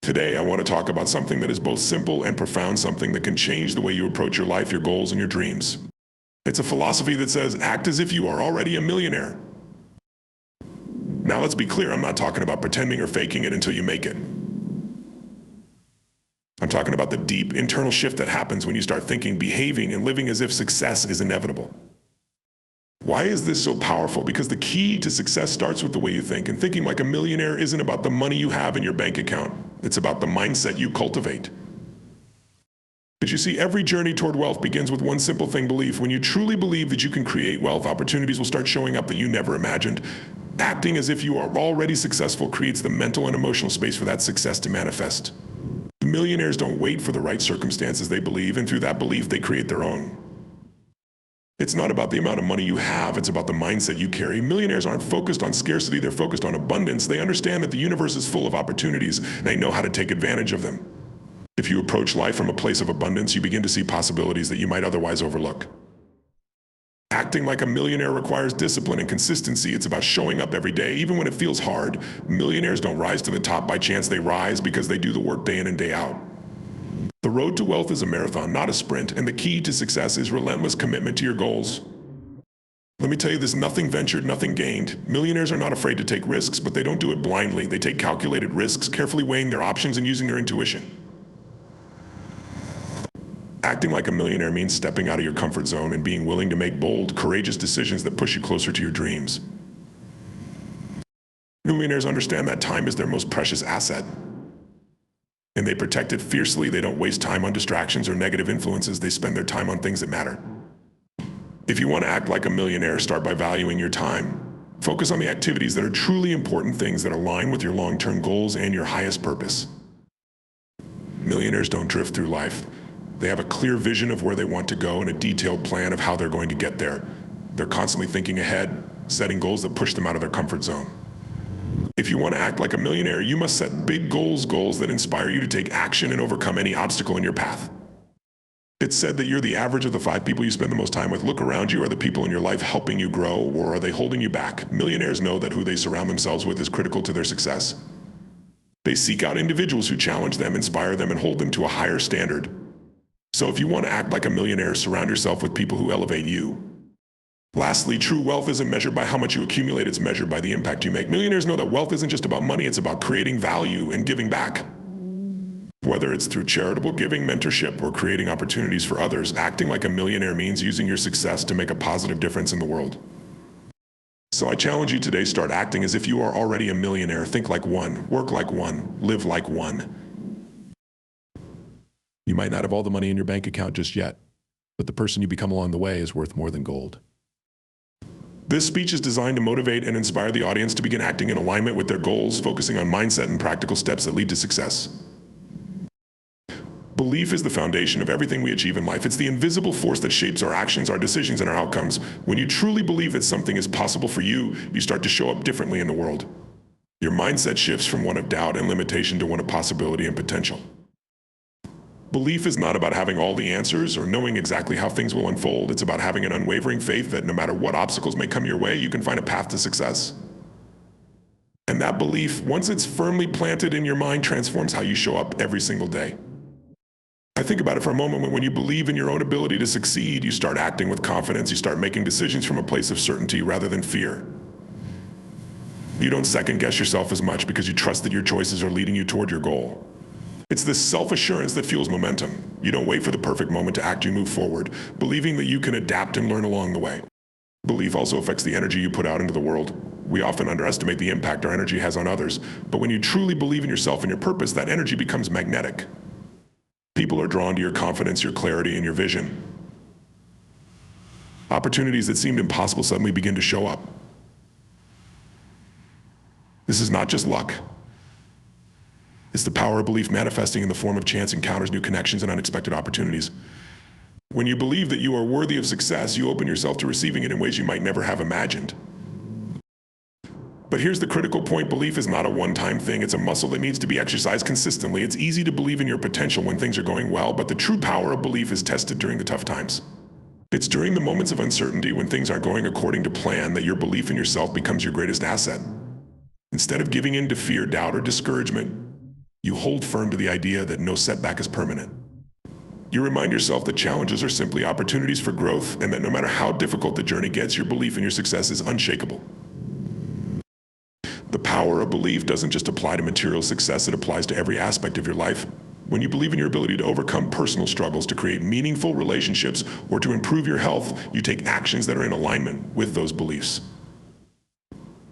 Today, I want to talk about something that is both simple and profound, something that can change the way you approach your life, your goals, and your dreams. It's a philosophy that says, act as if you are already a millionaire. Now, let's be clear, I'm not talking about pretending or faking it until you make it. I'm talking about the deep internal shift that happens when you start thinking, behaving, and living as if success is inevitable. Why is this so powerful? Because the key to success starts with the way you think, and thinking like a millionaire isn't about the money you have in your bank account. It's about the mindset you cultivate. But you see, every journey toward wealth begins with one simple thing: belief. When you truly believe that you can create wealth, opportunities will start showing up that you never imagined. Acting as if you are already successful creates the mental and emotional space for that success to manifest. Millionaires don't wait for the right circumstances, they believe, and through that belief, they create their own. It's not about the amount of money you have, it's about the mindset you carry. Millionaires aren't focused on scarcity, they're focused on abundance. They understand that the universe is full of opportunities, and they know how to take advantage of them. If you approach life from a place of abundance, you begin to see possibilities that you might otherwise overlook. Acting like a millionaire requires discipline and consistency. It's about showing up every day, even when it feels hard. Millionaires don't rise to the top by chance, they rise because they do the work day in and day out. The road to wealth is a marathon, not a sprint, and the key to success is relentless commitment to your goals. Let me tell you this: nothing ventured, nothing gained. Millionaires are not afraid to take risks, but they don't do it blindly. They take calculated risks, carefully weighing their options and using their intuition. Acting like a millionaire means stepping out of your comfort zone and being willing to make bold, courageous decisions that push you closer to your dreams. Millionaires understand that time is their most precious asset, and they protect it fiercely. They don't waste time on distractions or negative influences. They spend their time on things that matter. If you want to act like a millionaire, start by valuing your time. Focus on the activities that are truly important, things that align with your long-term goals and your highest purpose. Millionaires don't drift through life. They have a clear vision of where they want to go and a detailed plan of how they're going to get there. They're constantly thinking ahead, setting goals that push them out of their comfort zone. If you want to act like a millionaire, you must set big goals that inspire you to take action and overcome any obstacle in your path. It's said that you're the average of the 5 people you spend the most time with. Look around you. Are the people in your life helping you grow, or are they holding you back? Millionaires know that who they surround themselves with is critical to their success. They seek out individuals who challenge them, inspire them, and hold them to a higher standard. So if you want to act like a millionaire, surround yourself with people who elevate you. Lastly, true wealth isn't measured by how much you accumulate, it's measured by the impact you make. Millionaires know that wealth isn't just about money, it's about creating value and giving back. Whether it's through charitable giving, mentorship, or creating opportunities for others, acting like a millionaire means using your success to make a positive difference in the world. So I challenge you today, start acting as if you are already a millionaire. Think like one, work like one, live like one. You might not have all the money in your bank account just yet, but the person you become along the way is worth more than gold. This speech is designed to motivate and inspire the audience to begin acting in alignment with their goals, focusing on mindset and practical steps that lead to success. Belief is the foundation of everything we achieve in life. It's the invisible force that shapes our actions, our decisions, and our outcomes. When you truly believe that something is possible for you, you start to show up differently in the world. Your mindset shifts from one of doubt and limitation to one of possibility and potential. Belief is not about having all the answers or knowing exactly how things will unfold. It's about having an unwavering faith that no matter what obstacles may come your way, you can find a path to success. And that belief, once it's firmly planted in your mind, transforms how you show up every single day. I think about it for a moment. When you believe in your own ability to succeed, you start acting with confidence. You start making decisions from a place of certainty rather than fear. You don't second guess yourself as much because you trust that your choices are leading you toward your goal. It's this self-assurance that fuels momentum. You don't wait for the perfect moment to act, you move forward, believing that you can adapt and learn along the way. Belief also affects the energy you put out into the world. We often underestimate the impact our energy has on others, but when you truly believe in yourself and your purpose, that energy becomes magnetic. People are drawn to your confidence, your clarity, and your vision. Opportunities that seemed impossible suddenly begin to show up. This is not just luck. It's the power of belief manifesting in the form of chance encounters, new connections, and unexpected opportunities. When you believe that you are worthy of success, you open yourself to receiving it in ways you might never have imagined. But here's the critical point: belief is not a one-time thing. It's a muscle that needs to be exercised consistently. It's easy to believe in your potential when things are going well, but the true power of belief is tested during the tough times. It's during the moments of uncertainty, when things aren't going according to plan, that your belief in yourself becomes your greatest asset. Instead of giving in to fear, doubt, or discouragement, You hold firm to the idea that no setback is permanent. You remind yourself that challenges are simply opportunities for growth, and that no matter how difficult the journey gets, your belief in your success is unshakable. The power of belief doesn't just apply to material success, it applies to every aspect of your life. When you believe in your ability to overcome personal struggles, to create meaningful relationships, or to improve your health, you take actions that are in alignment with those beliefs.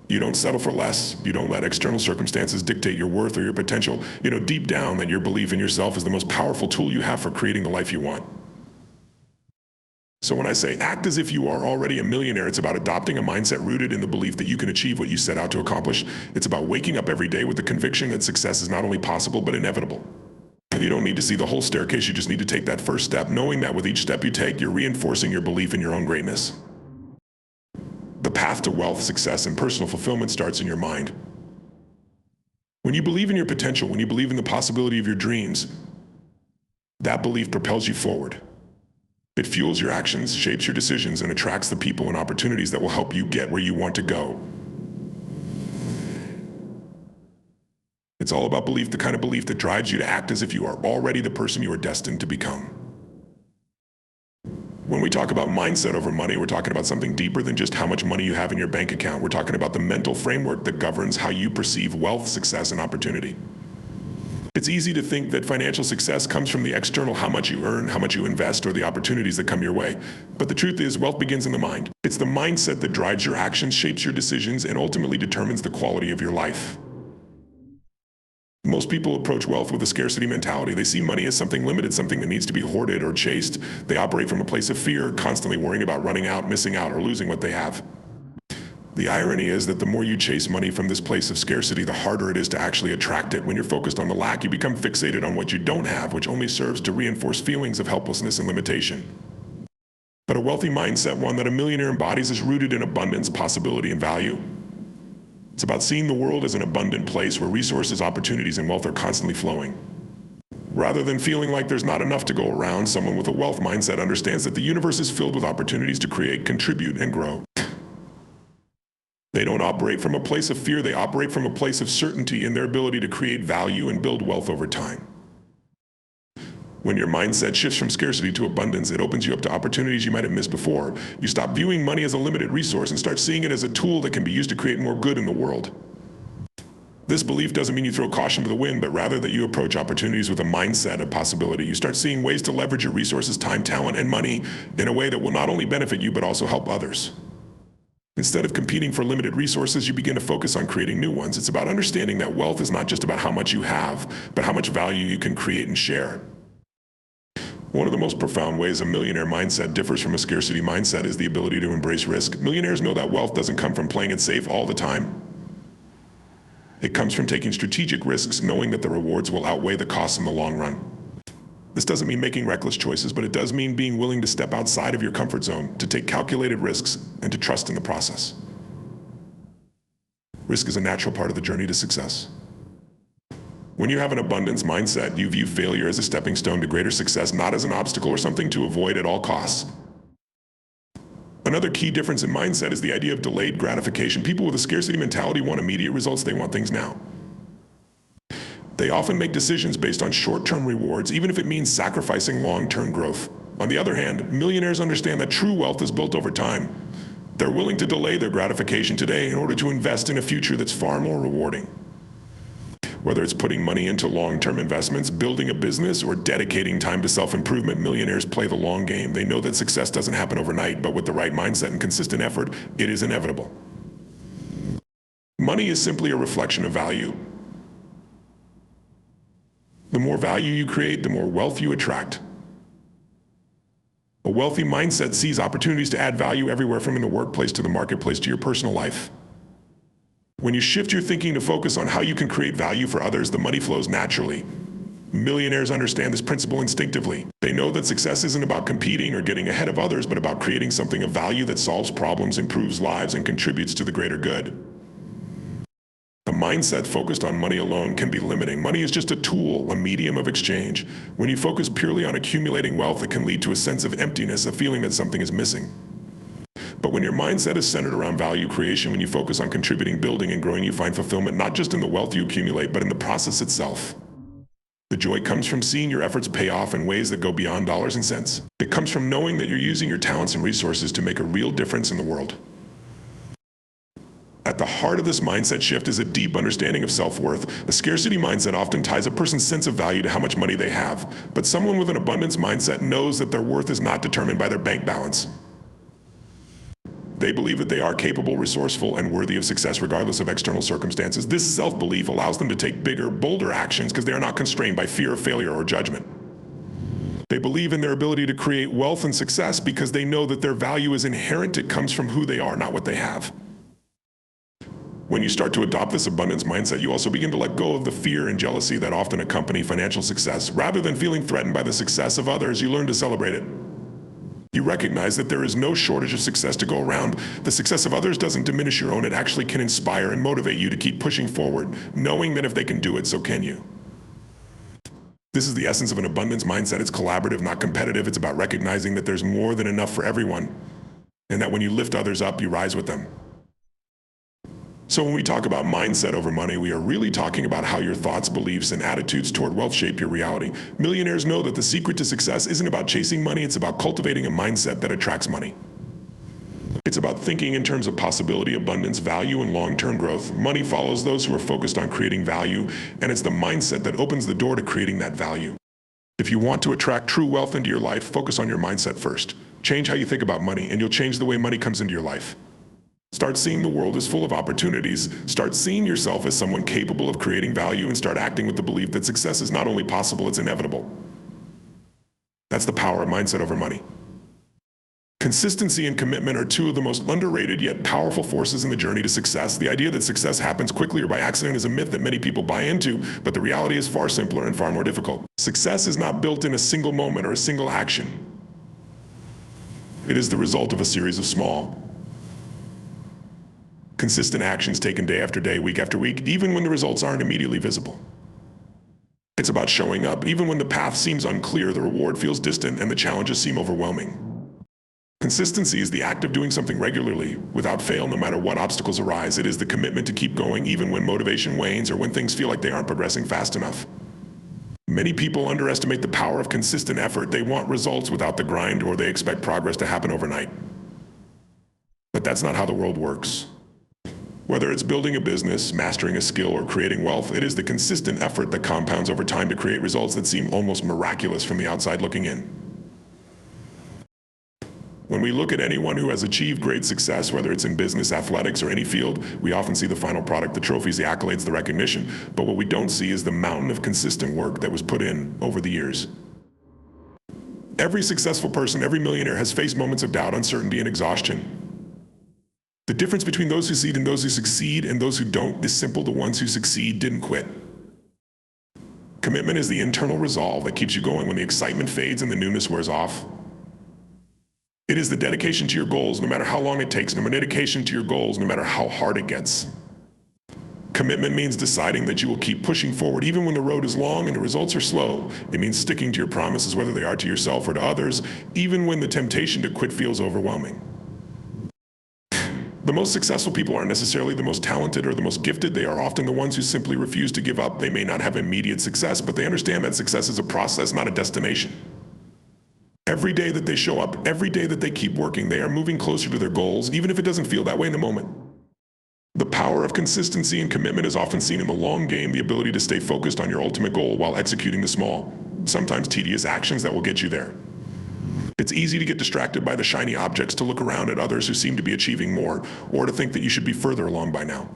You don't settle for less. You don't let external circumstances dictate your worth or your potential. You know deep down that your belief in yourself is the most powerful tool you have for creating the life you want. So when I say act as if you are already a millionaire, it's about adopting a mindset rooted in the belief that you can achieve what you set out to accomplish. It's about waking up every day with the conviction that success is not only possible, but inevitable. You don't need to see the whole staircase, you just need to take that first step, knowing that with each step you take, you're reinforcing your belief in your own greatness. The path to wealth, success, and personal fulfillment starts in your mind. When you believe in your potential, when you believe in the possibility of your dreams, that belief propels you forward. It fuels your actions, shapes your decisions, and attracts the people and opportunities that will help you get where you want to go. It's all about belief, the kind of belief that drives you to act as if you are already the person you are destined to become. When we talk about mindset over money, we're talking about something deeper than just how much money you have in your bank account. We're talking about the mental framework that governs how you perceive wealth, success, and opportunity. It's easy to think that financial success comes from the external, how much you earn, how much you invest, or the opportunities that come your way. But the truth is, wealth begins in the mind. It's the mindset that drives your actions, shapes your decisions, and ultimately determines the quality of your life. Most people approach wealth with a scarcity mentality. They see money as something limited, something that needs to be hoarded or chased. They operate from a place of fear, constantly worrying about running out, missing out, or losing what they have. The irony is that the more you chase money from this place of scarcity, the harder it is to actually attract it. When you're focused on the lack, you become fixated on what you don't have, which only serves to reinforce feelings of helplessness and limitation. But a wealthy mindset, one that a millionaire embodies, is rooted in abundance, possibility, and value. It's about seeing the world as an abundant place where resources, opportunities, and wealth are constantly flowing. Rather than feeling like there's not enough to go around, someone with a wealth mindset understands that the universe is filled with opportunities to create, contribute, and grow. They don't operate from a place of fear, they operate from a place of certainty in their ability to create value and build wealth over time. When your mindset shifts from scarcity to abundance, it opens you up to opportunities you might have missed before. You stop viewing money as a limited resource and start seeing it as a tool that can be used to create more good in the world. This belief doesn't mean you throw caution to the wind, but rather that you approach opportunities with a mindset of possibility. You start seeing ways to leverage your resources, time, talent, and money in a way that will not only benefit you, but also help others. Instead of competing for limited resources, you begin to focus on creating new ones. It's about understanding that wealth is not just about how much you have, but how much value you can create and share. One of the most profound ways a millionaire mindset differs from a scarcity mindset is the ability to embrace risk. Millionaires know that wealth doesn't come from playing it safe all the time. It comes from taking strategic risks, knowing that the rewards will outweigh the costs in the long run. This doesn't mean making reckless choices, but it does mean being willing to step outside of your comfort zone, to take calculated risks, and to trust in the process. Risk is a natural part of the journey to success. When you have an abundance mindset, you view failure as a stepping stone to greater success, not as an obstacle or something to avoid at all costs. Another key difference in mindset is the idea of delayed gratification. People with a scarcity mentality want immediate results. They want things now. They often make decisions based on short-term rewards, even if it means sacrificing long-term growth. On the other hand, millionaires understand that true wealth is built over time. They're willing to delay their gratification today in order to invest in a future that's far more rewarding. Whether it's putting money into long-term investments, building a business, or dedicating time to self-improvement, millionaires play the long game. They know that success doesn't happen overnight, but with the right mindset and consistent effort, it is inevitable. Money is simply a reflection of value. The more value you create, the more wealth you attract. A wealthy mindset sees opportunities to add value everywhere from in the workplace to the marketplace to your personal life. When you shift your thinking to focus on how you can create value for others, the money flows naturally. Millionaires understand this principle instinctively. They know that success isn't about competing or getting ahead of others, but about creating something of value that solves problems, improves lives, and contributes to the greater good. A mindset focused on money alone can be limiting. Money is just a tool, a medium of exchange. When you focus purely on accumulating wealth, it can lead to a sense of emptiness, a feeling that something is missing. But when your mindset is centered around value creation, when you focus on contributing, building, and growing, you find fulfillment not just in the wealth you accumulate, but in the process itself. The joy comes from seeing your efforts pay off in ways that go beyond dollars and cents. It comes from knowing that you're using your talents and resources to make a real difference in the world. At the heart of this mindset shift is a deep understanding of self-worth. A scarcity mindset often ties a person's sense of value to how much money they have, but someone with an abundance mindset knows that their worth is not determined by their bank balance. They believe that they are capable, resourceful, and worthy of success regardless of external circumstances. This self-belief allows them to take bigger, bolder actions because they are not constrained by fear of failure or judgment. They believe in their ability to create wealth and success because they know that their value is inherent. It comes from who they are, not what they have. When you start to adopt this abundance mindset, you also begin to let go of the fear and jealousy that often accompany financial success. Rather than feeling threatened by the success of others, you learn to celebrate it. You recognize that there is no shortage of success to go around. The success of others doesn't diminish your own. It actually can inspire and motivate you to keep pushing forward, knowing that if they can do it, so can you. This is the essence of an abundance mindset. It's collaborative, not competitive. It's about recognizing that there's more than enough for everyone, and that when you lift others up, you rise with them. So when we talk about mindset over money, we are really talking about how your thoughts, beliefs, and attitudes toward wealth shape your reality. Millionaires know that the secret to success isn't about chasing money, it's about cultivating a mindset that attracts money. It's about thinking in terms of possibility, abundance, value, and long-term growth. Money follows those who are focused on creating value, and it's the mindset that opens the door to creating that value. If you want to attract true wealth into your life, focus on your mindset first. Change how you think about money, and you'll change the way money comes into your life. Start seeing the world as full of opportunities. Start seeing yourself as someone capable of creating value, and start acting with the belief that success is not only possible, it's inevitable. That's the power of mindset over money. Consistency and commitment are two of the most underrated yet powerful forces in the journey to success. The idea that success happens quickly or by accident is a myth that many people buy into, but the reality is far simpler and far more difficult. Success is not built in a single moment or a single action. It is the result of a series of small, consistent actions taken day after day, week after week, even when the results aren't immediately visible. It's about showing up, even when the path seems unclear, the reward feels distant, and the challenges seem overwhelming. Consistency is the act of doing something regularly, without fail, no matter what obstacles arise. It is the commitment to keep going, even when motivation wanes or when things feel like they aren't progressing fast enough. Many people underestimate the power of consistent effort. They want results without the grind, or they expect progress to happen overnight. But that's not how the world works. Whether it's building a business, mastering a skill, or creating wealth, it is the consistent effort that compounds over time to create results that seem almost miraculous from the outside looking in. When we look at anyone who has achieved great success, whether it's in business, athletics, or any field, we often see the final product, the trophies, the accolades, the recognition. But what we don't see is the mountain of consistent work that was put in over the years. Every successful person, every millionaire has faced moments of doubt, uncertainty, and exhaustion. The difference between those who succeed and those who don't is simple. The ones who succeed didn't quit. Commitment is the internal resolve that keeps you going when the excitement fades and the newness wears off. It is the dedication to your goals, no matter how long it takes, dedication to your goals, no matter how hard it gets. Commitment means deciding that you will keep pushing forward even when the road is long and the results are slow. It means sticking to your promises, whether they are to yourself or to others, even when the temptation to quit feels overwhelming. The most successful people aren't necessarily the most talented or the most gifted. They are often the ones who simply refuse to give up. They may not have immediate success, but they understand that success is a process, not a destination. Every day that they show up, every day that they keep working, they are moving closer to their goals, even if it doesn't feel that way in the moment. The power of consistency and commitment is often seen in the long game, the ability to stay focused on your ultimate goal while executing the small, sometimes tedious actions that will get you there. It's easy to get distracted by the shiny objects, to look around at others who seem to be achieving more, or to think that you should be further along by now.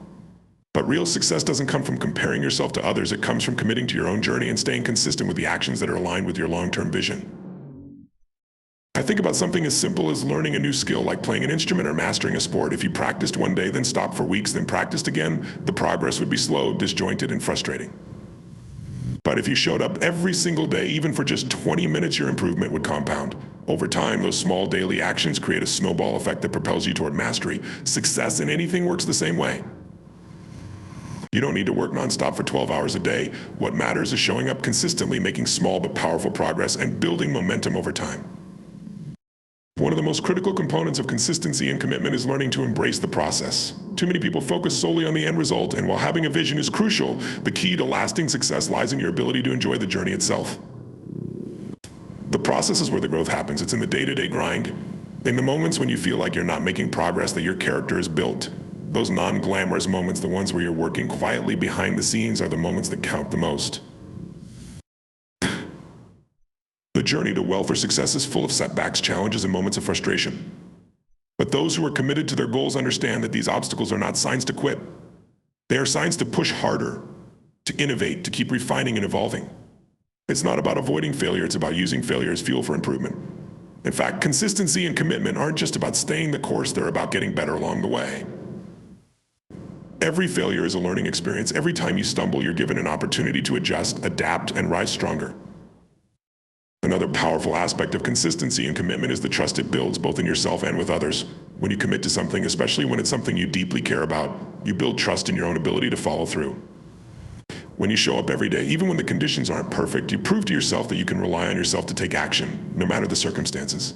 But real success doesn't come from comparing yourself to others. It comes from committing to your own journey and staying consistent with the actions that are aligned with your long-term vision. I think about something as simple as learning a new skill, like playing an instrument or mastering a sport. If you practiced one day, then stopped for weeks, then practiced again, the progress would be slow, disjointed, and frustrating. But if you showed up every single day, even for just 20 minutes, your improvement would compound. Over time, those small daily actions create a snowball effect that propels you toward mastery. Success in anything works the same way. You don't need to work nonstop for 12 hours a day. What matters is showing up consistently, making small but powerful progress, and building momentum over time. One of the most critical components of consistency and commitment is learning to embrace the process. Too many people focus solely on the end result, and while having a vision is crucial, the key to lasting success lies in your ability to enjoy the journey itself. The process is where the growth happens. It's in the day-to-day grind. In the moments when you feel like you're not making progress, that your character is built. Those non-glamorous moments, the ones where you're working quietly behind the scenes, are the moments that count the most. The journey to wealth or success is full of setbacks, challenges, and moments of frustration. But those who are committed to their goals understand that these obstacles are not signs to quit. They are signs to push harder, to innovate, to keep refining and evolving. It's not about avoiding failure, it's about using failure as fuel for improvement. In fact, consistency and commitment aren't just about staying the course, they're about getting better along the way. Every failure is a learning experience. Every time you stumble, you're given an opportunity to adjust, adapt, and rise stronger. Another powerful aspect of consistency and commitment is the trust it builds both in yourself and with others. When you commit to something, especially when it's something you deeply care about, you build trust in your own ability to follow through. When you show up every day, even when the conditions aren't perfect, you prove to yourself that you can rely on yourself to take action, no matter the circumstances.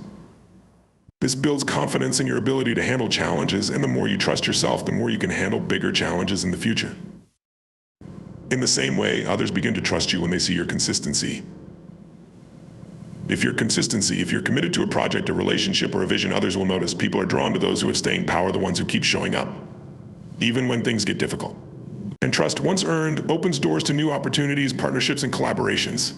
This builds confidence in your ability to handle challenges, and the more you trust yourself, the more you can handle bigger challenges in the future. In the same way, others begin to trust you when they see your consistency. If you're committed to a project, a relationship, or a vision, others will notice. People are drawn to those who have staying power, the ones who keep showing up, even when things get difficult. And trust, once earned, opens doors to new opportunities, partnerships, and collaborations.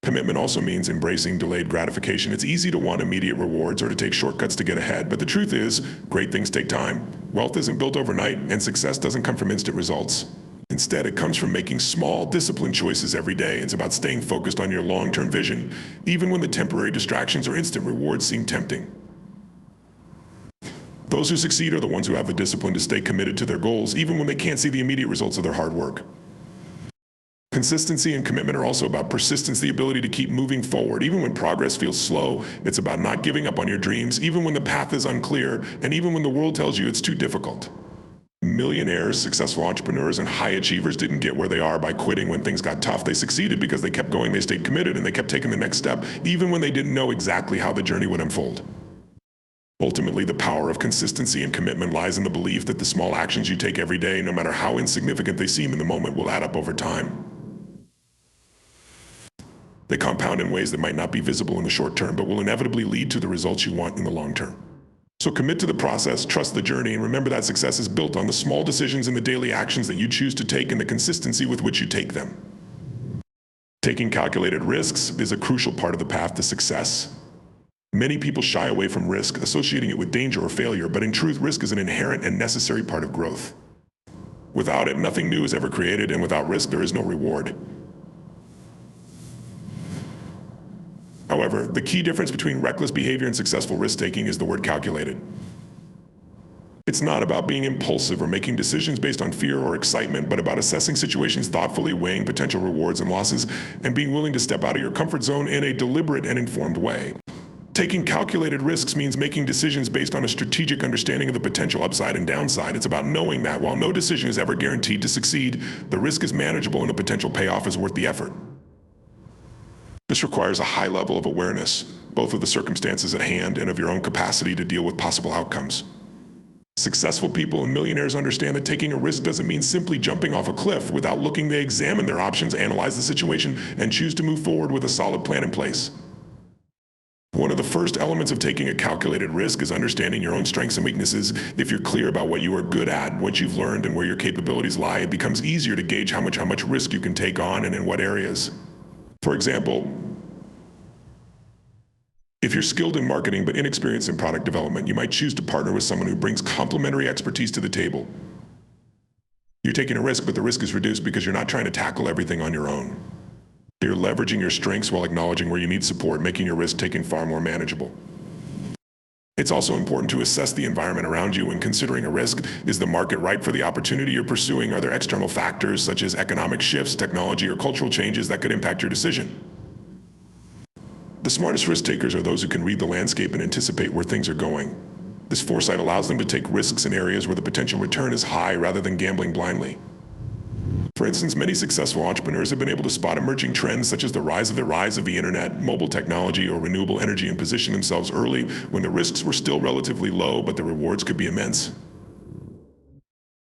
Commitment also means embracing delayed gratification. It's easy to want immediate rewards or to take shortcuts to get ahead, but the truth is, great things take time. Wealth isn't built overnight, and success doesn't come from instant results. Instead, it comes from making small, disciplined choices every day. It's about staying focused on your long-term vision, even when the temporary distractions or instant rewards seem tempting. Those who succeed are the ones who have the discipline to stay committed to their goals, even when they can't see the immediate results of their hard work. Consistency and commitment are also about persistence, the ability to keep moving forward. Even when progress feels slow, it's about not giving up on your dreams, even when the path is unclear, and even when the world tells you it's too difficult. Millionaires, successful entrepreneurs, and high achievers didn't get where they are by quitting when things got tough. They succeeded because they kept going, they stayed committed, and they kept taking the next step, even when they didn't know exactly how the journey would unfold. Ultimately, the power of consistency and commitment lies in the belief that the small actions you take every day, no matter how insignificant they seem in the moment, will add up over time. They compound in ways that might not be visible in the short term, but will inevitably lead to the results you want in the long term. So commit to the process, trust the journey, and remember that success is built on the small decisions and the daily actions that you choose to take and the consistency with which you take them. Taking calculated risks is a crucial part of the path to success. Many people shy away from risk, associating it with danger or failure, but in truth, risk is an inherent and necessary part of growth. Without it, nothing new is ever created, and without risk, there is no reward. However, the key difference between reckless behavior and successful risk-taking is the word calculated. It's not about being impulsive or making decisions based on fear or excitement, but about assessing situations thoughtfully, weighing potential rewards and losses, and being willing to step out of your comfort zone in a deliberate and informed way. Taking calculated risks means making decisions based on a strategic understanding of the potential upside and downside. It's about knowing that while no decision is ever guaranteed to succeed, the risk is manageable and the potential payoff is worth the effort. This requires a high level of awareness, both of the circumstances at hand and of your own capacity to deal with possible outcomes. Successful people and millionaires understand that taking a risk doesn't mean simply jumping off a cliff. Without looking, they examine their options, analyze the situation, and choose to move forward with a solid plan in place. One of the first elements of taking a calculated risk is understanding your own strengths and weaknesses. If you're clear about what you are good at, what you've learned, and where your capabilities lie, it becomes easier to gauge how much risk you can take on and in what areas. For example, if you're skilled in marketing but inexperienced in product development, you might choose to partner with someone who brings complementary expertise to the table. You're taking a risk, but the risk is reduced because you're not trying to tackle everything on your own. You're leveraging your strengths while acknowledging where you need support, making your risk-taking far more manageable. It's also important to assess the environment around you when considering a risk. Is the market right for the opportunity you're pursuing? Are there external factors such as economic shifts, technology, or cultural changes that could impact your decision? The smartest risk takers are those who can read the landscape and anticipate where things are going. This foresight allows them to take risks in areas where the potential return is high rather than gambling blindly. For instance, many successful entrepreneurs have been able to spot emerging trends such as the rise of the internet, mobile technology, or renewable energy and position themselves early when the risks were still relatively low, but the rewards could be immense.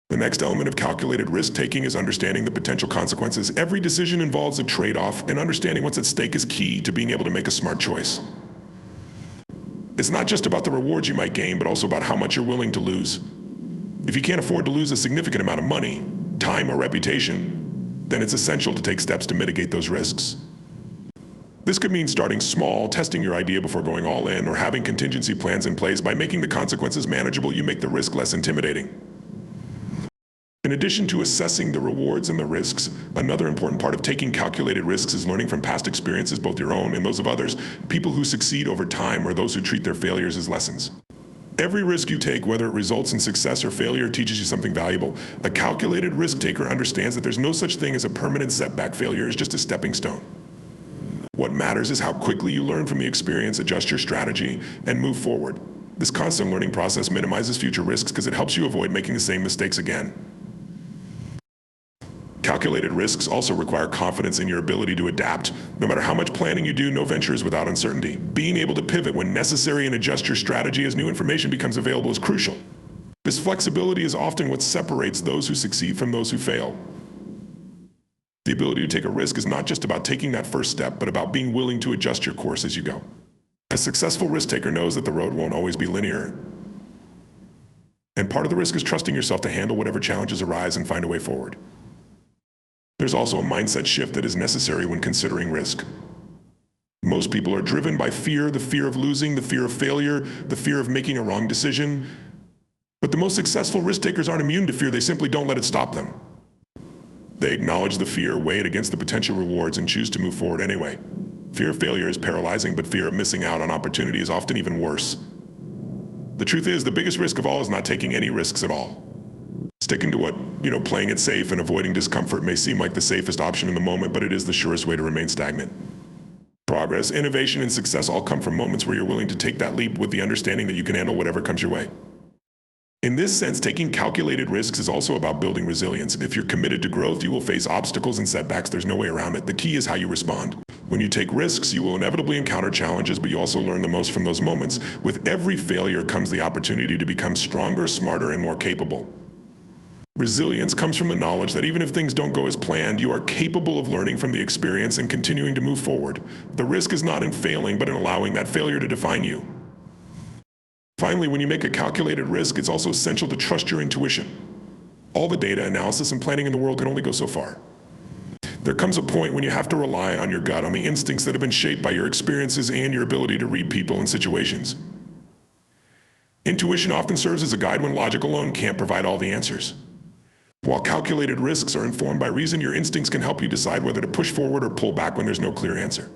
The next element of calculated risk-taking is understanding the potential consequences. Every decision involves a trade-off, and understanding what's at stake is key to being able to make a smart choice. It's not just about the rewards you might gain, but also about how much you're willing to lose. If you can't afford to lose a significant amount of money, time, or reputation, then it's essential to take steps to mitigate those risks. This could mean starting small, testing your idea before going all in, or having contingency plans in place. By making the consequences manageable, you make the risk less intimidating. In addition to assessing the rewards and the risks, another important part of taking calculated risks is learning from past experiences, both your own and those of others, people who succeed over time or those who treat their failures as lessons. Every risk you take, whether it results in success or failure, teaches you something valuable. A calculated risk taker understands that there's no such thing as a permanent setback. Failure is just a stepping stone. What matters is how quickly you learn from the experience, adjust your strategy, and move forward. This constant learning process minimizes future risks because it helps you avoid making the same mistakes again. Calculated risks also require confidence in your ability to adapt. No matter how much planning you do, no venture is without uncertainty. Being able to pivot when necessary and adjust your strategy as new information becomes available is crucial. This flexibility is often what separates those who succeed from those who fail. The ability to take a risk is not just about taking that first step, but about being willing to adjust your course as you go. A successful risk taker knows that the road won't always be linear. And part of the risk is trusting yourself to handle whatever challenges arise and find a way forward. There's also a mindset shift that is necessary when considering risk. Most people are driven by fear, the fear of losing, the fear of failure, the fear of making a wrong decision. But the most successful risk takers aren't immune to fear, they simply don't let it stop them. They acknowledge the fear, weigh it against the potential rewards, and choose to move forward anyway. Fear of failure is paralyzing, but fear of missing out on opportunity is often even worse. The truth is, the biggest risk of all is not taking any risks at all. Sticking to playing it safe and avoiding discomfort may seem like the safest option in the moment, but it is the surest way to remain stagnant. Progress, innovation, and success all come from moments where you're willing to take that leap with the understanding that you can handle whatever comes your way. In this sense, taking calculated risks is also about building resilience. If you're committed to growth, you will face obstacles and setbacks. There's no way around it. The key is how you respond. When you take risks, you will inevitably encounter challenges, but you also learn the most from those moments. With every failure comes the opportunity to become stronger, smarter, and more capable. Resilience comes from the knowledge that even if things don't go as planned, you are capable of learning from the experience and continuing to move forward. The risk is not in failing, but in allowing that failure to define you. Finally, when you make a calculated risk, it's also essential to trust your intuition. All the data, analysis, and planning in the world can only go so far. There comes a point when you have to rely on your gut, on the instincts that have been shaped by your experiences and your ability to read people and situations. Intuition often serves as a guide when logic alone can't provide all the answers. While calculated risks are informed by reason, your instincts can help you decide whether to push forward or pull back when there's no clear answer.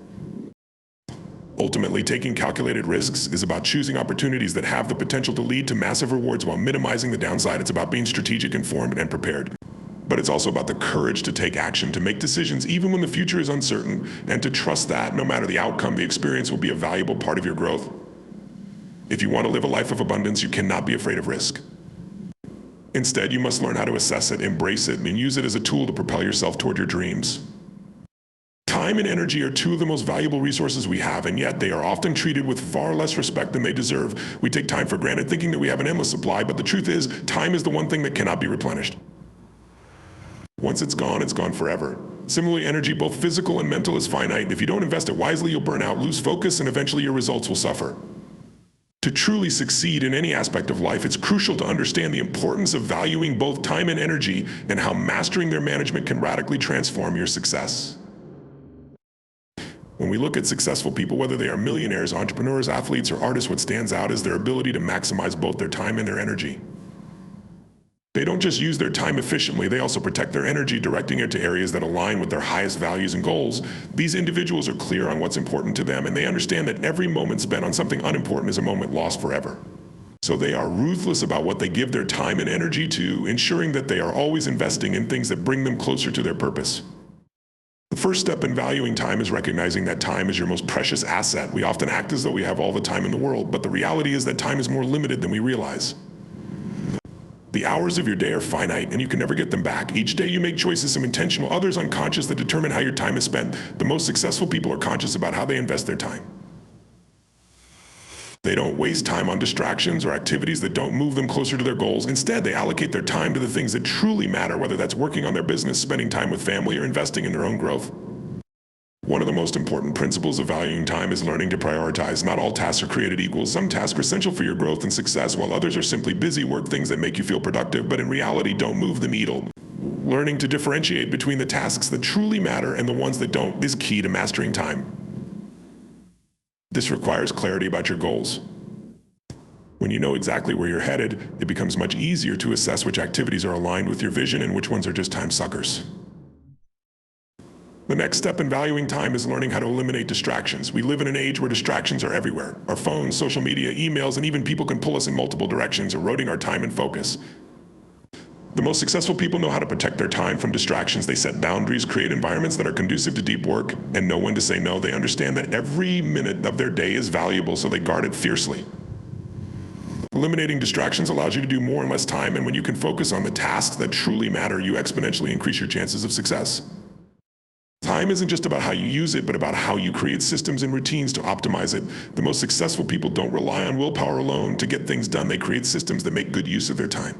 Ultimately, taking calculated risks is about choosing opportunities that have the potential to lead to massive rewards while minimizing the downside. It's about being strategic, informed, and prepared. But it's also about the courage to take action, to make decisions even when the future is uncertain, and to trust that, no matter the outcome, the experience will be a valuable part of your growth. If you want to live a life of abundance, you cannot be afraid of risk. Instead, you must learn how to assess it, embrace it, and use it as a tool to propel yourself toward your dreams. Time and energy are two of the most valuable resources we have, and yet they are often treated with far less respect than they deserve. We take time for granted, thinking that we have an endless supply, but the truth is, time is the one thing that cannot be replenished. Once it's gone forever. Similarly, energy, both physical and mental, is finite, and if you don't invest it wisely, you'll burn out, lose focus, and eventually your results will suffer. To truly succeed in any aspect of life, it's crucial to understand the importance of valuing both time and energy and how mastering their management can radically transform your success. When we look at successful people, whether they are millionaires, entrepreneurs, athletes, or artists, what stands out is their ability to maximize both their time and their energy. They don't just use their time efficiently, they also protect their energy, directing it to areas that align with their highest values and goals. These individuals are clear on what's important to them, and they understand that every moment spent on something unimportant is a moment lost forever. So they are ruthless about what they give their time and energy to, ensuring that they are always investing in things that bring them closer to their purpose. The first step in valuing time is recognizing that time is your most precious asset. We often act as though we have all the time in the world, but the reality is that time is more limited than we realize. The hours of your day are finite, and you can never get them back. Each day you make choices, some intentional, others unconscious, that determine how your time is spent. The most successful people are conscious about how they invest their time. They don't waste time on distractions or activities that don't move them closer to their goals. Instead, they allocate their time to the things that truly matter, whether that's working on their business, spending time with family, or investing in their own growth. One of the most important principles of valuing time is learning to prioritize. Not all tasks are created equal. Some tasks are essential for your growth and success, while others are simply busy work, things that make you feel productive, but in reality don't move the needle. Learning to differentiate between the tasks that truly matter and the ones that don't is key to mastering time. This requires clarity about your goals. When you know exactly where you're headed, it becomes much easier to assess which activities are aligned with your vision and which ones are just time suckers. The next step in valuing time is learning how to eliminate distractions. We live in an age where distractions are everywhere. Our phones, social media, emails, and even people can pull us in multiple directions, eroding our time and focus. The most successful people know how to protect their time from distractions. They set boundaries, create environments that are conducive to deep work, and know when to say no. They understand that every minute of their day is valuable, so they guard it fiercely. Eliminating distractions allows you to do more in less time, and when you can focus on the tasks that truly matter, you exponentially increase your chances of success. Time isn't just about how you use it, but about how you create systems and routines to optimize it. The most successful people don't rely on willpower alone to get things done. They create systems that make good use of their time.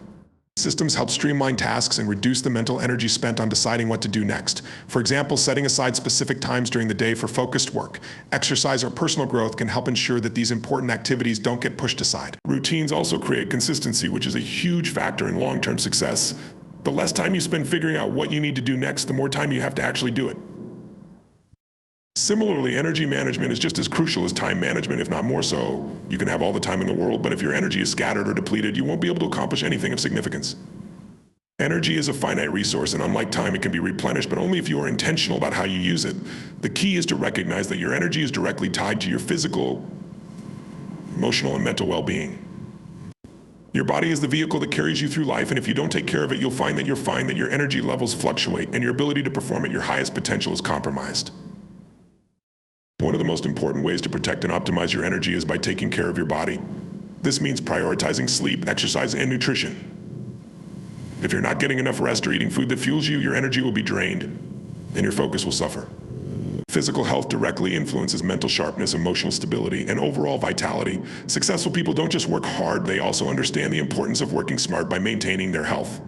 Systems help streamline tasks and reduce the mental energy spent on deciding what to do next. For example, setting aside specific times during the day for focused work, exercise, or personal growth can help ensure that these important activities don't get pushed aside. Routines also create consistency, which is a huge factor in long-term success. The less time you spend figuring out what you need to do next, the more time you have to actually do it. Similarly, energy management is just as crucial as time management, if not more so. You can have all the time in the world, but if your energy is scattered or depleted, you won't be able to accomplish anything of significance. Energy is a finite resource, and unlike time, it can be replenished, but only if you are intentional about how you use it. The key is to recognize that your energy is directly tied to your physical, emotional, and mental well-being. Your body is the vehicle that carries you through life, and if you don't take care of it, you'll find that your energy levels fluctuate, and your ability to perform at your highest potential is compromised. One of the most important ways to protect and optimize your energy is by taking care of your body. This means prioritizing sleep, exercise, and nutrition. If you're not getting enough rest or eating food that fuels you, your energy will be drained, and your focus will suffer. Physical health directly influences mental sharpness, emotional stability, and overall vitality. Successful people don't just work hard, they also understand the importance of working smart by maintaining their health.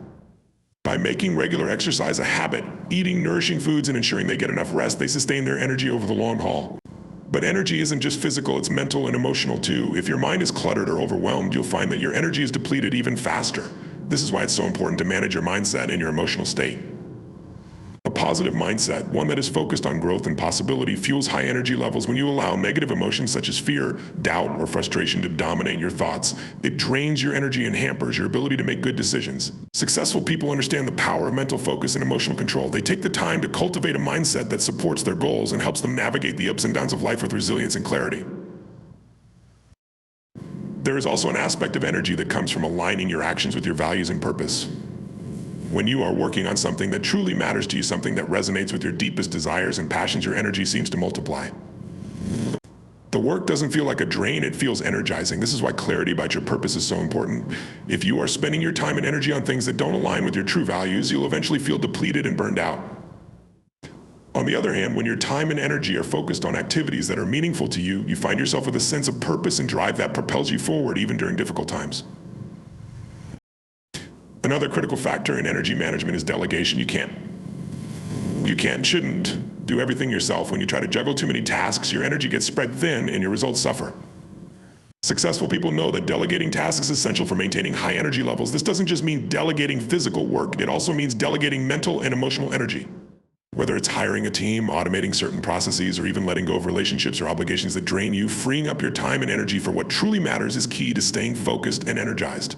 By making regular exercise a habit, eating nourishing foods, and ensuring they get enough rest, they sustain their energy over the long haul. But energy isn't just physical, it's mental and emotional too. If your mind is cluttered or overwhelmed, you'll find that your energy is depleted even faster. This is why it's so important to manage your mindset and your emotional state. A positive mindset, one that is focused on growth and possibility, fuels high energy levels. When you allow negative emotions such as fear, doubt, or frustration to dominate your thoughts, it drains your energy and hampers your ability to make good decisions. Successful people understand the power of mental focus and emotional control. They take the time to cultivate a mindset that supports their goals and helps them navigate the ups and downs of life with resilience and clarity. There is also an aspect of energy that comes from aligning your actions with your values and purpose. When you are working on something that truly matters to you, something that resonates with your deepest desires and passions, your energy seems to multiply. The work doesn't feel like a drain, it feels energizing. This is why clarity about your purpose is so important. If you are spending your time and energy on things that don't align with your true values, you'll eventually feel depleted and burned out. On the other hand, when your time and energy are focused on activities that are meaningful to you, you find yourself with a sense of purpose and drive that propels you forward even during difficult times. Another critical factor in energy management is delegation. Shouldn't do everything yourself. When you try to juggle too many tasks, your energy gets spread thin and your results suffer. Successful people know that delegating tasks is essential for maintaining high energy levels. This doesn't just mean delegating physical work, it also means delegating mental and emotional energy. Whether it's hiring a team, automating certain processes, or even letting go of relationships or obligations that drain you, freeing up your time and energy for what truly matters is key to staying focused and energized.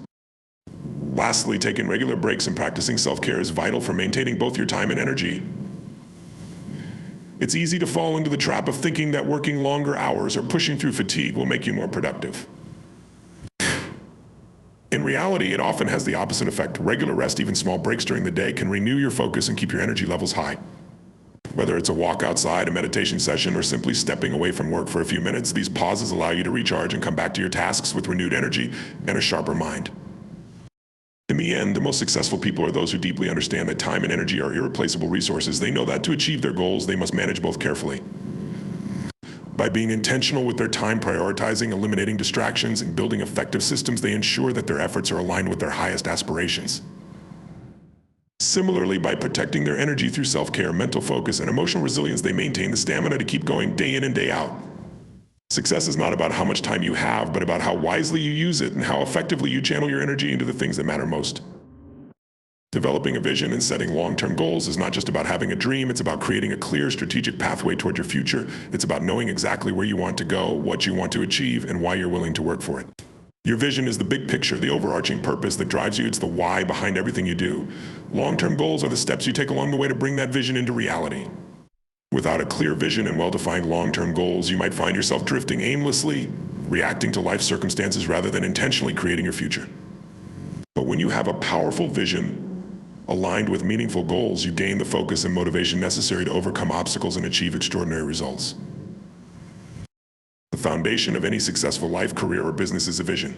Lastly, taking regular breaks and practicing self-care is vital for maintaining both your time and energy. It's easy to fall into the trap of thinking that working longer hours or pushing through fatigue will make you more productive. In reality, it often has the opposite effect. Regular rest, even small breaks during the day, can renew your focus and keep your energy levels high. Whether it's a walk outside, a meditation session, or simply stepping away from work for a few minutes, these pauses allow you to recharge and come back to your tasks with renewed energy and a sharper mind. In In the end, the most successful people are those who deeply understand that time and energy are irreplaceable resources. They know that to achieve their goals, they must manage both carefully. By being intentional with their time, prioritizing, eliminating distractions, and building effective systems, they ensure that their efforts are aligned with their highest aspirations. Similarly, by protecting their energy through self-care, mental focus, and emotional resilience, they maintain the stamina to keep going day in and day out. Success is not about how much time you have, but about how wisely you use it and how effectively you channel your energy into the things that matter most. Developing a vision and setting long-term goals is not just about having a dream, it's about creating a clear, strategic pathway toward your future. It's about knowing exactly where you want to go, what you want to achieve, and why you're willing to work for it. Your vision is the big picture, the overarching purpose that drives you. It's the why behind everything you do. Long-term goals are the steps you take along the way to bring that vision into reality. Without a clear vision and well-defined long-term goals, you might find yourself drifting aimlessly, reacting to life circumstances rather than intentionally creating your future. But when you have a powerful vision, aligned with meaningful goals, you gain the focus and motivation necessary to overcome obstacles and achieve extraordinary results. The foundation of any successful life, career, or business is a vision.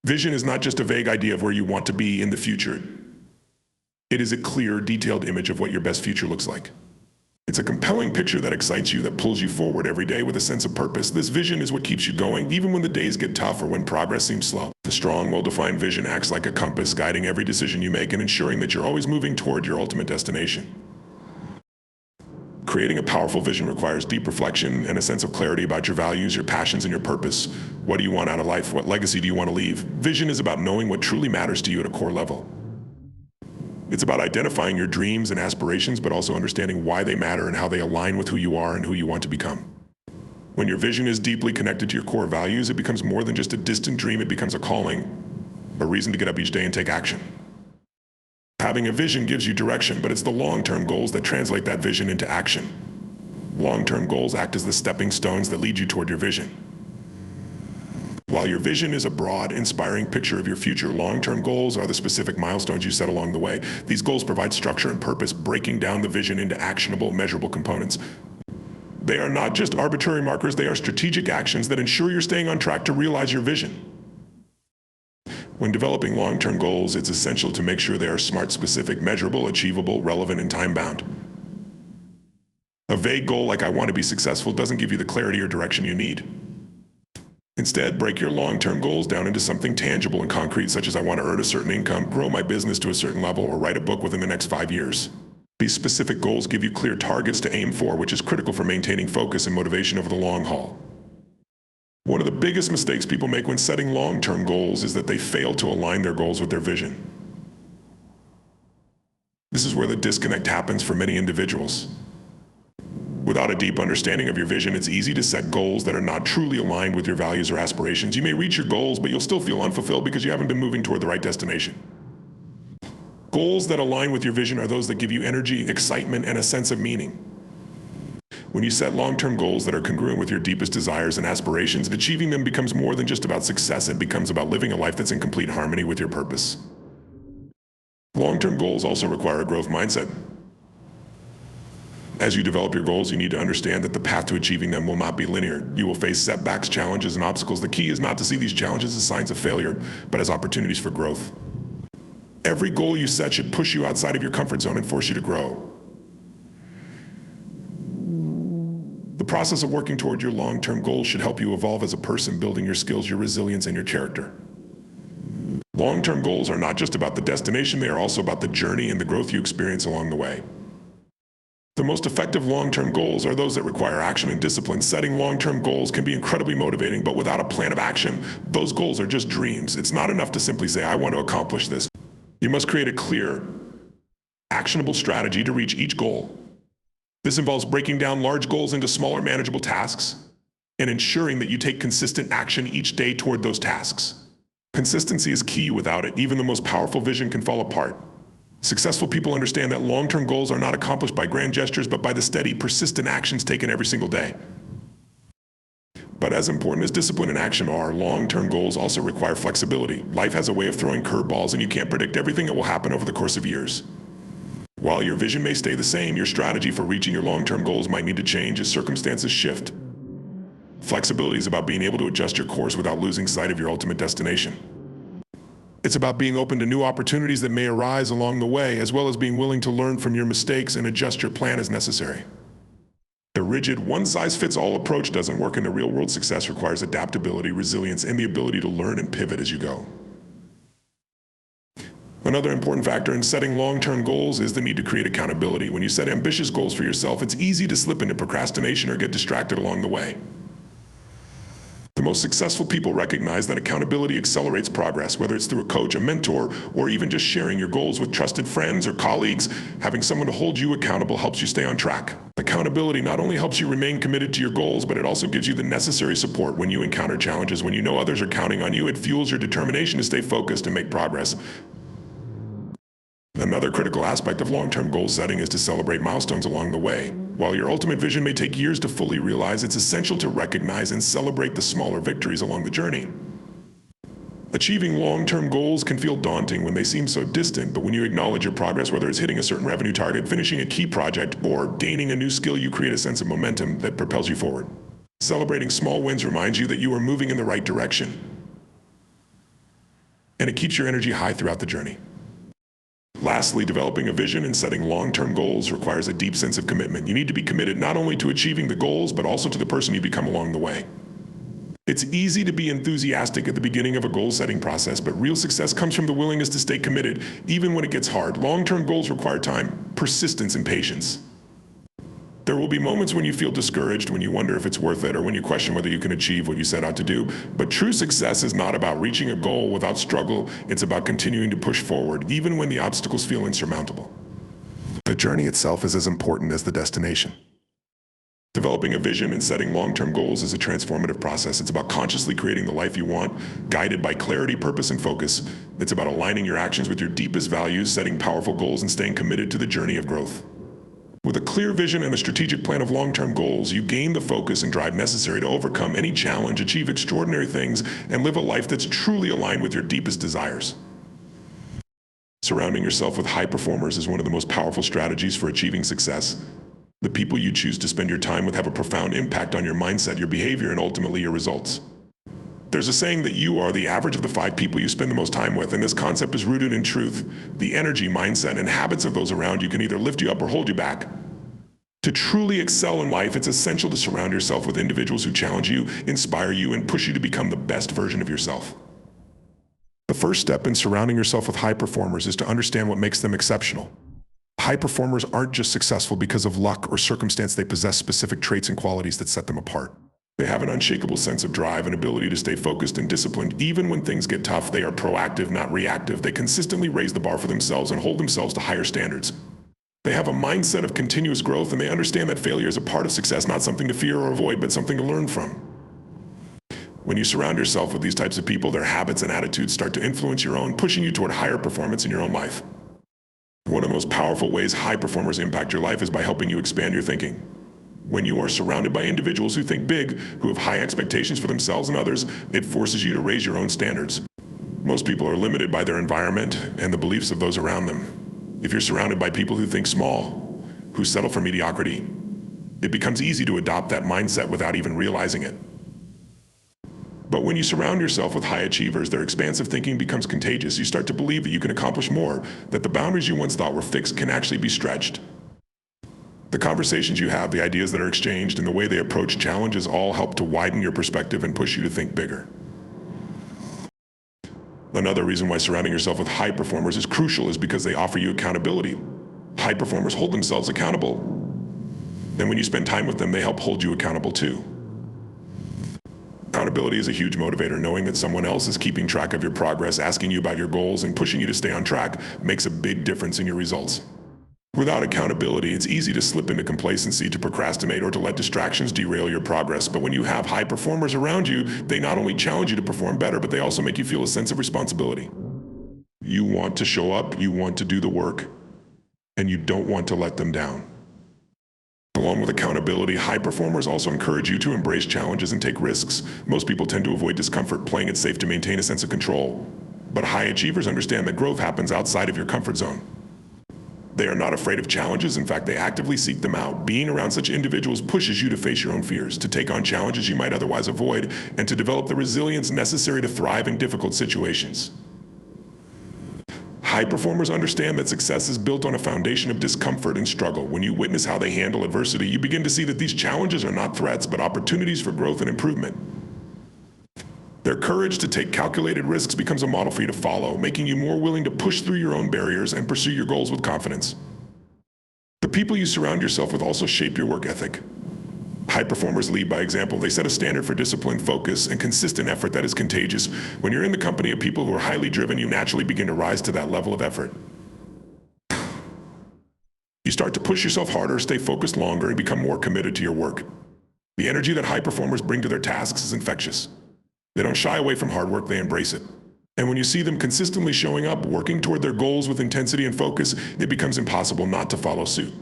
Vision is not just a vague idea of where you want to be in the future. It is a clear, detailed image of what your best future looks like. It's a compelling picture that excites you, that pulls you forward every day with a sense of purpose. This vision is what keeps you going, even when the days get tough or when progress seems slow. The strong, well-defined vision acts like a compass, guiding every decision you make and ensuring that you're always moving toward your ultimate destination. Creating a powerful vision requires deep reflection and a sense of clarity about your values, your passions, and your purpose. What do you want out of life? What legacy do you want to leave? Vision is about knowing what truly matters to you at a core level. It's about identifying your dreams and aspirations, but also understanding why they matter and how they align with who you are and who you want to become. When your vision is deeply connected to your core values, it becomes more than just a distant dream. It becomes a calling, a reason to get up each day and take action. Having a vision gives you direction, but it's the long-term goals that translate that vision into action. Long-term goals act as the stepping stones that lead you toward your vision. While your vision is a broad, inspiring picture of your future, long-term goals are the specific milestones you set along the way. These goals provide structure and purpose, breaking down the vision into actionable, measurable components. They are not just arbitrary markers, they are strategic actions that ensure you're staying on track to realize your vision. When developing long-term goals, it's essential to make sure they are smart, specific, measurable, achievable, relevant, and time-bound. A vague goal like "I want to be successful" doesn't give you the clarity or direction you need. Instead, break your long-term goals down into something tangible and concrete, such as "I want to earn a certain income, grow my business to a certain level, or write a book within the next 5 years." These specific goals give you clear targets to aim for, which is critical for maintaining focus and motivation over the long haul. One of the biggest mistakes people make when setting long-term goals is that they fail to align their goals with their vision. This is where the disconnect happens for many individuals. Without a deep understanding of your vision, it's easy to set goals that are not truly aligned with your values or aspirations. You may reach your goals, but you'll still feel unfulfilled because you haven't been moving toward the right destination. Goals that align with your vision are those that give you energy, excitement, and a sense of meaning. When you set long-term goals that are congruent with your deepest desires and aspirations, achieving them becomes more than just about success. It becomes about living a life that's in complete harmony with your purpose. Long-term goals also require a growth mindset. As you develop your goals, you need to understand that the path to achieving them will not be linear. You will face setbacks, challenges, and obstacles. The key is not to see these challenges as signs of failure, but as opportunities for growth. Every goal you set should push you outside of your comfort zone and force you to grow. The process of working toward your long-term goals should help you evolve as a person, building your skills, your resilience, and your character. Long-term goals are not just about the destination, they are also about the journey and the growth you experience along the way. The most effective long-term goals are those that require action and discipline. Setting long-term goals can be incredibly motivating, but without a plan of action, those goals are just dreams. It's not enough to simply say, "I want to accomplish this." You must create a clear, actionable strategy to reach each goal. This involves breaking down large goals into smaller, manageable tasks and ensuring that you take consistent action each day toward those tasks. Consistency is key. Without it, even the most powerful vision can fall apart. Successful people understand that long-term goals are not accomplished by grand gestures, but by the steady, persistent actions taken every single day. But as important as discipline and action are, long-term goals also require flexibility. Life has a way of throwing curveballs, and you can't predict everything that will happen over the course of years. While your vision may stay the same, your strategy for reaching your long-term goals might need to change as circumstances shift. Flexibility is about being able to adjust your course without losing sight of your ultimate destination. It's about being open to new opportunities that may arise along the way, as well as being willing to learn from your mistakes and adjust your plan as necessary. The rigid, one-size-fits-all approach doesn't work in the real world. Success requires adaptability, resilience, and the ability to learn and pivot as you go. Another important factor in setting long-term goals is the need to create accountability. When you set ambitious goals for yourself, it's easy to slip into procrastination or get distracted along the way. The most successful people recognize that accountability accelerates progress, whether it's through a coach, a mentor, or even just sharing your goals with trusted friends or colleagues. Having someone to hold you accountable helps you stay on track. Accountability not only helps you remain committed to your goals, but it also gives you the necessary support when you encounter challenges. When you know others are counting on you, it fuels your determination to stay focused and make progress. Another critical aspect of long-term goal setting is to celebrate milestones along the way. While your ultimate vision may take years to fully realize, it's essential to recognize and celebrate the smaller victories along the journey. Achieving long-term goals can feel daunting when they seem so distant, but when you acknowledge your progress, whether it's hitting a certain revenue target, finishing a key project, or gaining a new skill, you create a sense of momentum that propels you forward. Celebrating small wins reminds you that you are moving in the right direction, and it keeps your energy high throughout the journey. Lastly, developing a vision and setting long-term goals requires a deep sense of commitment. You need to be committed not only to achieving the goals, but also to the person you become along the way. It's easy to be enthusiastic at the beginning of a goal-setting process, but real success comes from the willingness to stay committed, even when it gets hard. Long-term goals require time, persistence, and patience. There will be moments when you feel discouraged, when you wonder if it's worth it, or when you question whether you can achieve what you set out to do. But true success is not about reaching a goal without struggle. It's about continuing to push forward, even when the obstacles feel insurmountable. The journey itself is as important as the destination. Developing a vision and setting long-term goals is a transformative process. It's about consciously creating the life you want, guided by clarity, purpose, and focus. It's about aligning your actions with your deepest values, setting powerful goals, and staying committed to the journey of growth. With a clear vision and a strategic plan of long-term goals, you gain the focus and drive necessary to overcome any challenge, achieve extraordinary things, and live a life that's truly aligned with your deepest desires. Surrounding yourself with high performers is one of the most powerful strategies for achieving success. The people you choose to spend your time with have a profound impact on your mindset, your behavior, and ultimately your results. There's a saying that you are the average of the 5 people you spend the most time with, and this concept is rooted in truth. The energy, mindset, and habits of those around you can either lift you up or hold you back. To truly excel in life, it's essential to surround yourself with individuals who challenge you, inspire you, and push you to become the best version of yourself. The first step in surrounding yourself with high performers is to understand what makes them exceptional. High performers aren't just successful because of luck or circumstance. They possess specific traits and qualities that set them apart. They have an unshakable sense of drive and ability to stay focused and disciplined. Even when things get tough, they are proactive, not reactive. They consistently raise the bar for themselves and hold themselves to higher standards. They have a mindset of continuous growth, and they understand that failure is a part of success, not something to fear or avoid, but something to learn from. When you surround yourself with these types of people, their habits and attitudes start to influence your own, pushing you toward higher performance in your own life. One of the most powerful ways high performers impact your life is by helping you expand your thinking. When you are surrounded by individuals who think big, who have high expectations for themselves and others, it forces you to raise your own standards. Most people are limited by their environment and the beliefs of those around them. If you're surrounded by people who think small, who settle for mediocrity, it becomes easy to adopt that mindset without even realizing it. But when you surround yourself with high achievers, their expansive thinking becomes contagious. You start to believe that you can accomplish more, that the boundaries you once thought were fixed can actually be stretched. The conversations you have, the ideas that are exchanged, and the way they approach challenges all help to widen your perspective and push you to think bigger. Another reason why surrounding yourself with high performers is crucial is because they offer you accountability. High performers hold themselves accountable. And when you spend time with them, they help hold you accountable too. Accountability is a huge motivator. Knowing that someone else is keeping track of your progress, asking you about your goals, and pushing you to stay on track makes a big difference in your results. Without accountability, it's easy to slip into complacency, to procrastinate, or to let distractions derail your progress. But when you have high performers around you, they not only challenge you to perform better, but they also make you feel a sense of responsibility. You want to show up, you want to do the work, and you don't want to let them down. Along with accountability, high performers also encourage you to embrace challenges and take risks. Most people tend to avoid discomfort, playing it safe to maintain a sense of control. But high achievers understand that growth happens outside of your comfort zone. They are not afraid of challenges. In fact, they actively seek them out. Being around such individuals pushes you to face your own fears, to take on challenges you might otherwise avoid, and to develop the resilience necessary to thrive in difficult situations. High performers understand that success is built on a foundation of discomfort and struggle. When you witness how they handle adversity, you begin to see that these challenges are not threats, but opportunities for growth and improvement. Their courage to take calculated risks becomes a model for you to follow, making you more willing to push through your own barriers and pursue your goals with confidence. The people you surround yourself with also shape your work ethic. High performers lead by example. They set a standard for discipline, focus, and consistent effort that is contagious. When you're in the company of people who are highly driven, you naturally begin to rise to that level of effort. You start to push yourself harder, stay focused longer, and become more committed to your work. The energy that high performers bring to their tasks is infectious. They don't shy away from hard work, they embrace it. And when you see them consistently showing up, working toward their goals with intensity and focus, it becomes impossible not to follow suit.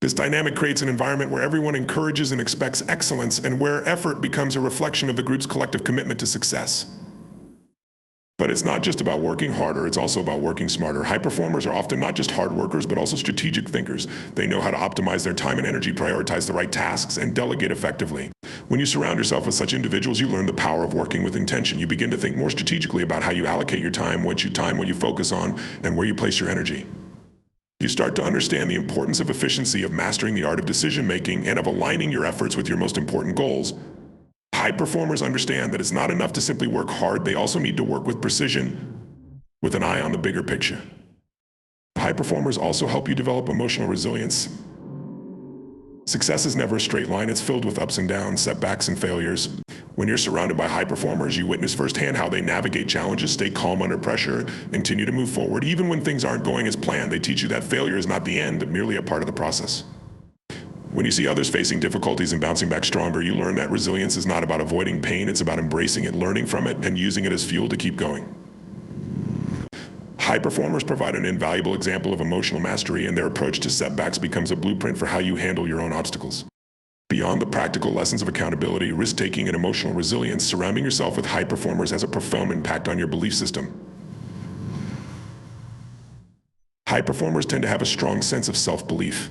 This dynamic creates an environment where everyone encourages and expects excellence, and where effort becomes a reflection of the group's collective commitment to success. But it's not just about working harder, it's also about working smarter. High performers are often not just hard workers, but also strategic thinkers. They know how to optimize their time and energy, prioritize the right tasks, and delegate effectively. When you surround yourself with such individuals, you learn the power of working with intention. You begin to think more strategically about how you allocate your time, what you focus on, and where you place your energy. You start to understand the importance of efficiency, of mastering the art of decision-making, and of aligning your efforts with your most important goals. High performers understand that it's not enough to simply work hard, they also need to work with precision, with an eye on the bigger picture. High performers also help you develop emotional resilience. Success is never a straight line, it's filled with ups and downs, setbacks and failures. When you're surrounded by high performers, you witness firsthand how they navigate challenges, stay calm under pressure, and continue to move forward. Even when things aren't going as planned, they teach you that failure is not the end, but merely a part of the process. When you see others facing difficulties and bouncing back stronger, you learn that resilience is not about avoiding pain, it's about embracing it, learning from it, and using it as fuel to keep going. High performers provide an invaluable example of emotional mastery, and their approach to setbacks becomes a blueprint for how you handle your own obstacles. Beyond the practical lessons of accountability, risk-taking, and emotional resilience, surrounding yourself with high performers has a profound impact on your belief system. High performers tend to have a strong sense of self-belief.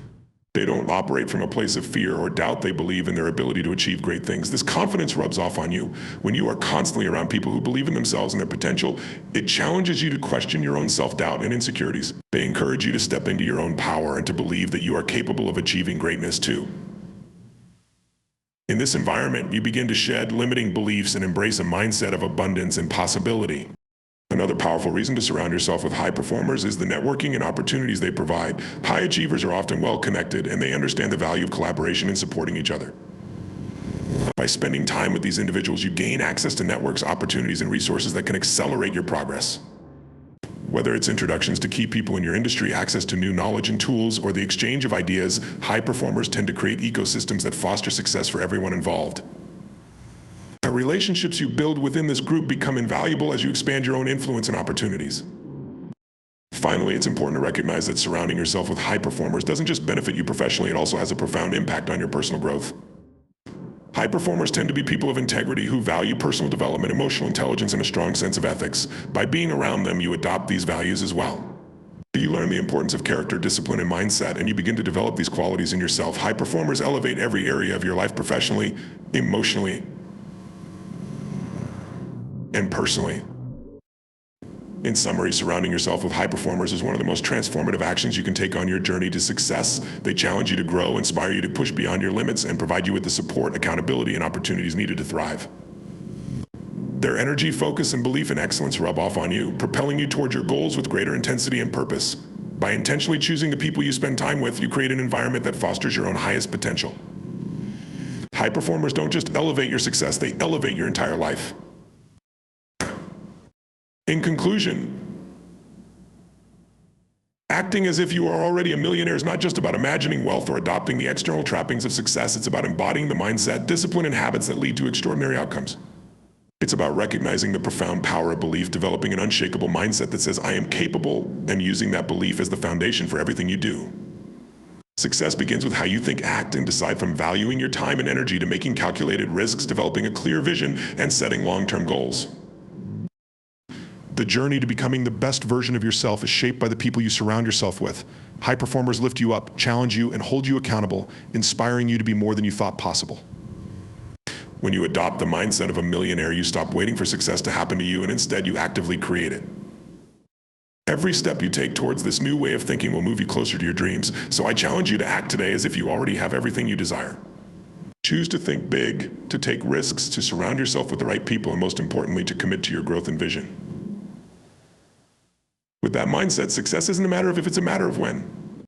They don't operate from a place of fear or doubt. They believe in their ability to achieve great things. This confidence rubs off on you. When you are constantly around people who believe in themselves and their potential, it challenges you to question your own self-doubt and insecurities. They encourage you to step into your own power and to believe that you are capable of achieving greatness too. In this environment, you begin to shed limiting beliefs and embrace a mindset of abundance and possibility. Another powerful reason to surround yourself with high performers is the networking and opportunities they provide. High achievers are often well connected, and they understand the value of collaboration and supporting each other. By spending time with these individuals, you gain access to networks, opportunities, and resources that can accelerate your progress. Whether it's introductions to key people in your industry, access to new knowledge and tools, or the exchange of ideas, high performers tend to create ecosystems that foster success for everyone involved. The relationships you build within this group become invaluable as you expand your own influence and opportunities. Finally, it's important to recognize that surrounding yourself with high performers doesn't just benefit you professionally, it also has a profound impact on your personal growth. High performers tend to be people of integrity who value personal development, emotional intelligence, and a strong sense of ethics. By being around them, you adopt these values as well. You learn the importance of character, discipline, and mindset, and you begin to develop these qualities in yourself. High performers elevate every area of your life professionally, emotionally, and personally. In summary, surrounding yourself with high performers is one of the most transformative actions you can take on your journey to success. They challenge you to grow, inspire you to push beyond your limits, and provide you with the support, accountability, and opportunities needed to thrive. Their energy, focus, and belief in excellence rub off on you, propelling you toward your goals with greater intensity and purpose. By intentionally choosing the people you spend time with, you create an environment that fosters your own highest potential. High performers don't just elevate your success, they elevate your entire life. In conclusion, acting as if you are already a millionaire is not just about imagining wealth or adopting the external trappings of success. It's about embodying the mindset, discipline, and habits that lead to extraordinary outcomes. It's about recognizing the profound power of belief, developing an unshakable mindset that says, I am capable, and using that belief as the foundation for everything you do. Success begins with how you think, act, and decide, from valuing your time and energy to making calculated risks, developing a clear vision, and setting long-term goals. The journey to becoming the best version of yourself is shaped by the people you surround yourself with. High performers lift you up, challenge you, and hold you accountable, inspiring you to be more than you thought possible. When you adopt the mindset of a millionaire, you stop waiting for success to happen to you, and instead you actively create it. Every step you take towards this new way of thinking will move you closer to your dreams. So I challenge you to act today as if you already have everything you desire. Choose to think big, to take risks, to surround yourself with the right people, and most importantly, to commit to your growth and vision. With that mindset, success isn't a matter of if, it's a matter of when.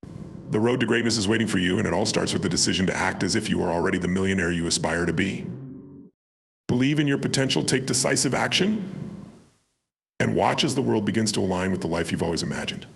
The road to greatness is waiting for you, and it all starts with the decision to act as if you are already the millionaire you aspire to be. Believe in your potential, take decisive action, and watch as the world begins to align with the life you've always imagined.